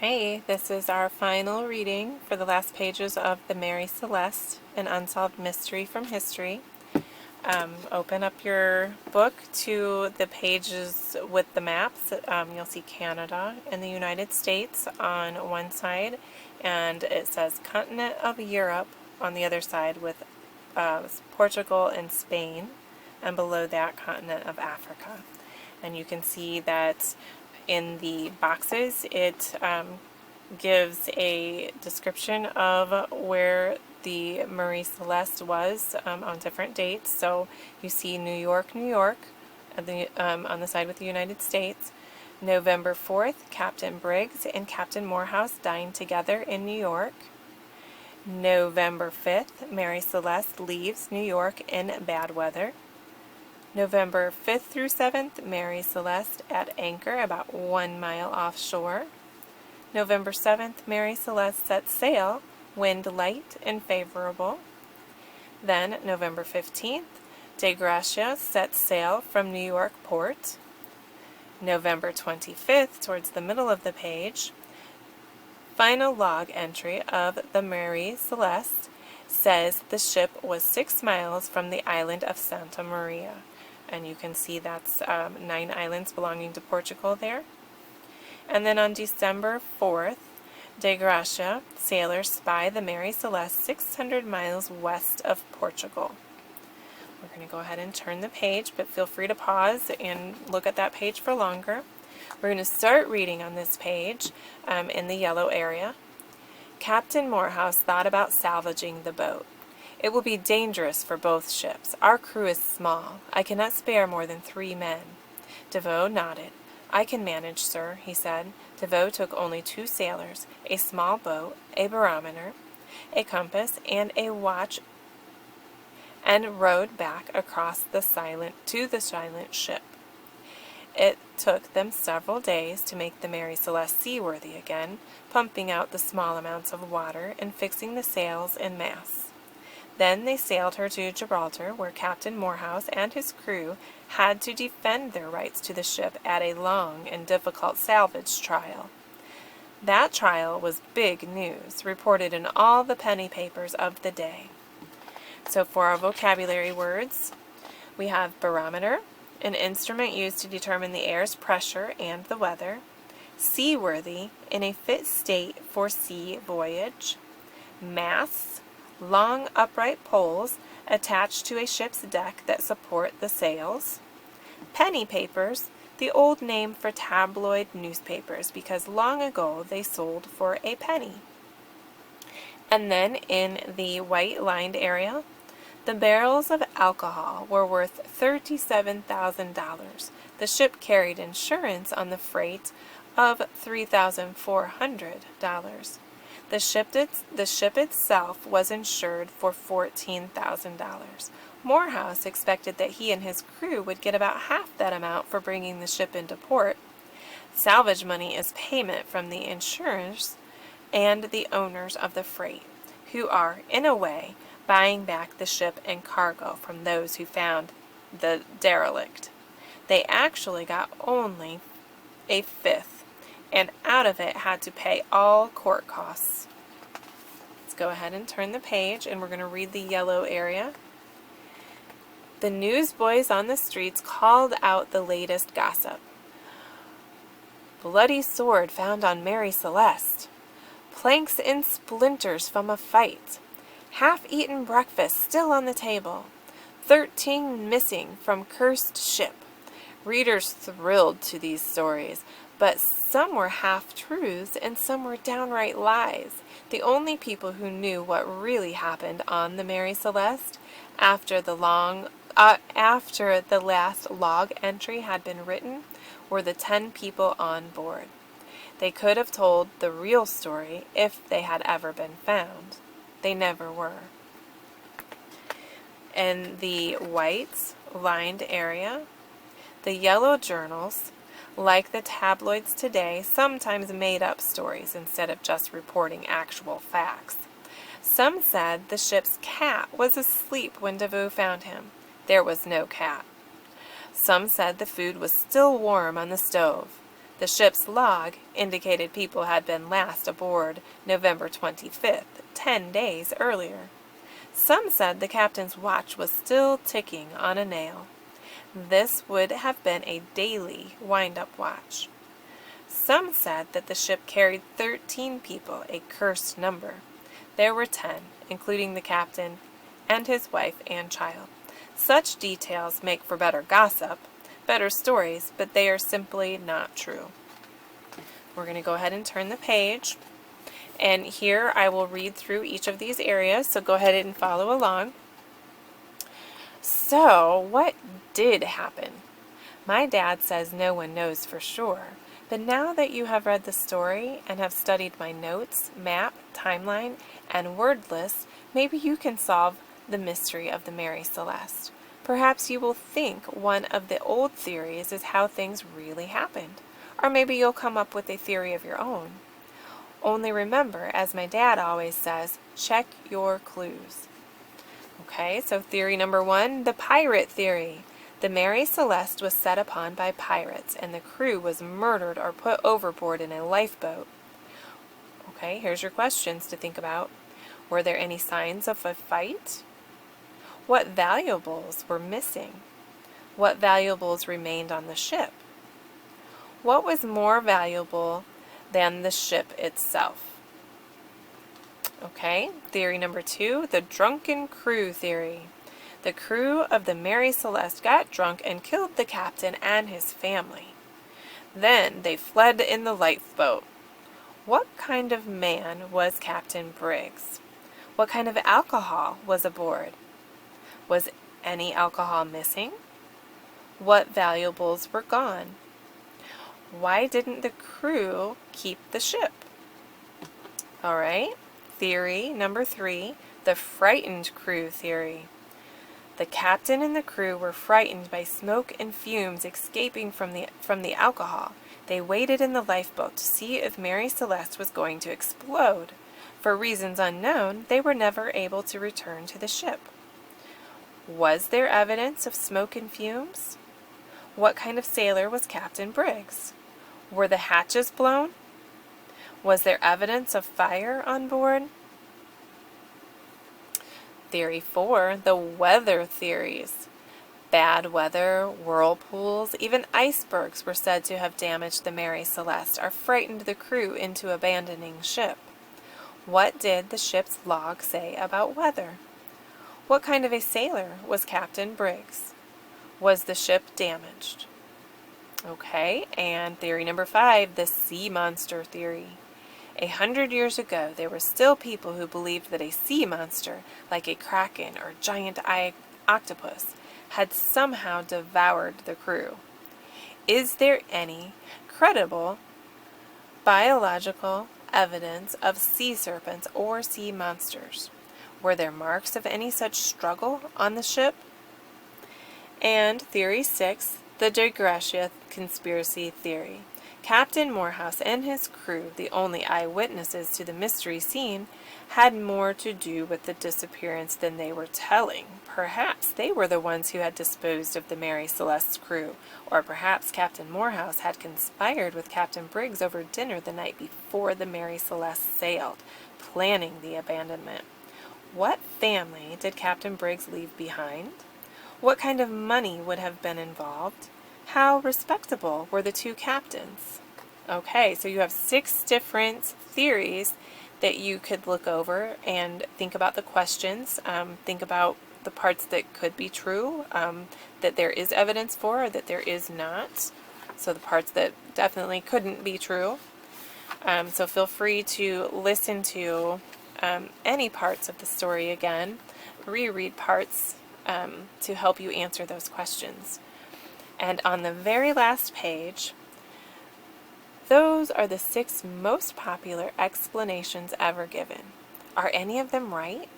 Okay, this is our final reading for the last pages of the Mary Celeste, an unsolved mystery from history. Open up your book to the pages with the maps. You'll see Canada and the United States on one side, and it says Continent of Europe on the other side with Portugal and Spain, and below that Continent of Africa. And you can see that in the boxes it gives a description of where the Marie Celeste was on different dates. So you see New York, New York, on the side with the United States. November 4th, Captain Briggs and Captain Morehouse dined together in New York. November 5th, Mary Celeste leaves New York in bad weather. November 5th through 7th, Mary Celeste at anchor about 1 mile offshore. November 7th, Mary Celeste sets sail, wind light and favorable. Then, November 15th, De Gracia sets sail from New York port. November 25th, towards the middle of the page, final log entry of the Mary Celeste says the ship was 6 miles from the island of Santa Maria. And you can see that's 9 islands belonging to Portugal there. And then on December 4th, De Gracia sailors spy the Mary Celeste 600 miles west of Portugal. We're going to go ahead and turn the page, but feel free to pause and look at that page for longer. We're going to start reading on this page in the yellow area. Captain Morehouse thought about salvaging the boat. It will be dangerous for both ships. Our crew is small. I cannot spare more than 3 men. DeVoe nodded. I can manage, sir, he said. DeVoe took only 2 sailors, a small boat, a barometer, a compass, and a watch, and rowed back across the silent ship. It took them several days to make the Mary Celeste seaworthy again, pumping out the small amounts of water and fixing the sails and masts. Then they sailed her to Gibraltar, where Captain Morehouse and his crew had to defend their rights to the ship at a long and difficult salvage trial. That trial was big news, reported in all the penny papers of the day. So for our vocabulary words, we have barometer, an instrument used to determine the air's pressure and the weather. Seaworthy, in a fit state for sea voyage. Masts, long upright poles attached to a ship's deck that support the sails. Penny papers, the old name for tabloid newspapers because long ago they sold for a penny. And then in the white lined area, the barrels of alcohol were worth $37,000. The ship carried insurance on the freight of $3,400. The ship itself was insured for $14,000. Morehouse expected that he and his crew would get about half that amount for bringing the ship into port. Salvage money is payment from the insurers and the owners of the freight, who are, in a way, buying back the ship and cargo from those who found the derelict. They actually got only a fifth, and out of it had to pay all court costs. Let's go ahead and turn the page, and we're going to read the yellow area. The newsboys on the streets called out the latest gossip. Bloody sword found on Mary Celeste. Planks in splinters from a fight. Half-eaten breakfast still on the table. 13 missing from cursed ship. Readers thrilled to these stories, but some were half-truths and some were downright lies. The only people who knew what really happened on the Mary Celeste after the last log entry had been written were the 10 people on board. They could have told the real story if they had ever been found. They never were. In the white lined area, the yellow journals, like the tabloids today, sometimes made up stories instead of just reporting actual facts. Some said the ship's cat was asleep when DeVoe found him. There was no cat. Some said the food was still warm on the stove. The ship's log indicated people had been last aboard November 25th, 10 days earlier. Some said the captain's watch was still ticking on a nail. This would have been a daily wind-up watch. Some said that the ship carried 13 people, a cursed number. There were 10, including the captain and his wife and child. Such details make for better gossip, better stories, but they are simply not true. We're going to go ahead and turn the page. And here I will read through each of these areas, so go ahead and follow along. So, what did happen? My dad says no one knows for sure, but now that you have read the story and have studied my notes, map, timeline, and word list, maybe you can solve the mystery of the Mary Celeste. Perhaps you will think one of the old theories is how things really happened, or maybe you'll come up with a theory of your own. Only remember, as my dad always says, check your clues. Okay, so theory number 1, the pirate theory. The Mary Celeste was set upon by pirates, and the crew was murdered or put overboard in a lifeboat. Okay, here's your questions to think about. Were there any signs of a fight? What valuables were missing? What valuables remained on the ship? What was more valuable than the ship itself? Okay, theory number 2, the drunken crew theory. The crew of the Mary Celeste got drunk and killed the captain and his family. Then they fled in the lifeboat. What kind of man was Captain Briggs? What kind of alcohol was aboard? Was any alcohol missing? What valuables were gone? Why didn't the crew keep the ship? All right, theory number 3, the frightened crew theory. The captain and the crew were frightened by smoke and fumes escaping from the alcohol. They waited in the lifeboat to see if Mary Celeste was going to explode. For reasons unknown, they were never able to return to the ship. Was there evidence of smoke and fumes? What kind of sailor was Captain Briggs? Were the hatches blown? Was there evidence of fire on board? Theory 4, the weather theories. Bad weather, whirlpools, even icebergs were said to have damaged the Mary Celeste or frightened the crew into abandoning ship. What did the ship's log say about weather? What kind of a sailor was Captain Briggs? Was the ship damaged? Okay, and theory number 5, the sea monster theory. 100 years ago, there were still people who believed that a sea monster, like a kraken or giant octopus, had somehow devoured the crew. Is there any credible biological evidence of sea serpents or sea monsters? Were there marks of any such struggle on the ship? And theory 6, the Digressia conspiracy theory. Captain Morehouse and his crew, the only eyewitnesses to the mystery scene, had more to do with the disappearance than they were telling. Perhaps they were the ones who had disposed of the Mary Celeste's crew, or perhaps Captain Morehouse had conspired with Captain Briggs over dinner the night before the Mary Celeste sailed, planning the abandonment. What family did Captain Briggs leave behind? What kind of money would have been involved? How respectable were the two captains? Okay, so you have 6 different theories that you could look over and think about the questions. Think about the parts that could be true, that there is evidence for, or that there is not. So the parts that definitely couldn't be true. So feel free to listen to any parts of the story again, reread parts to help you answer those questions. And on the very last page, those are the 6 most popular explanations ever given. Are any of them right?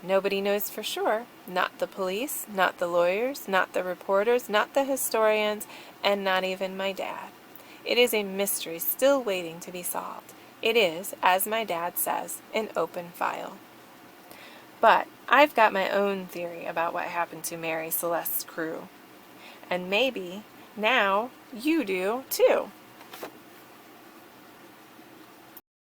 Nobody knows for sure. Not the police, not the lawyers, not the reporters, not the historians, and not even my dad. It is a mystery still waiting to be solved. It is, as my dad says, an open file. But I've got my own theory about what happened to Mary Celeste's crew. And maybe now you do too.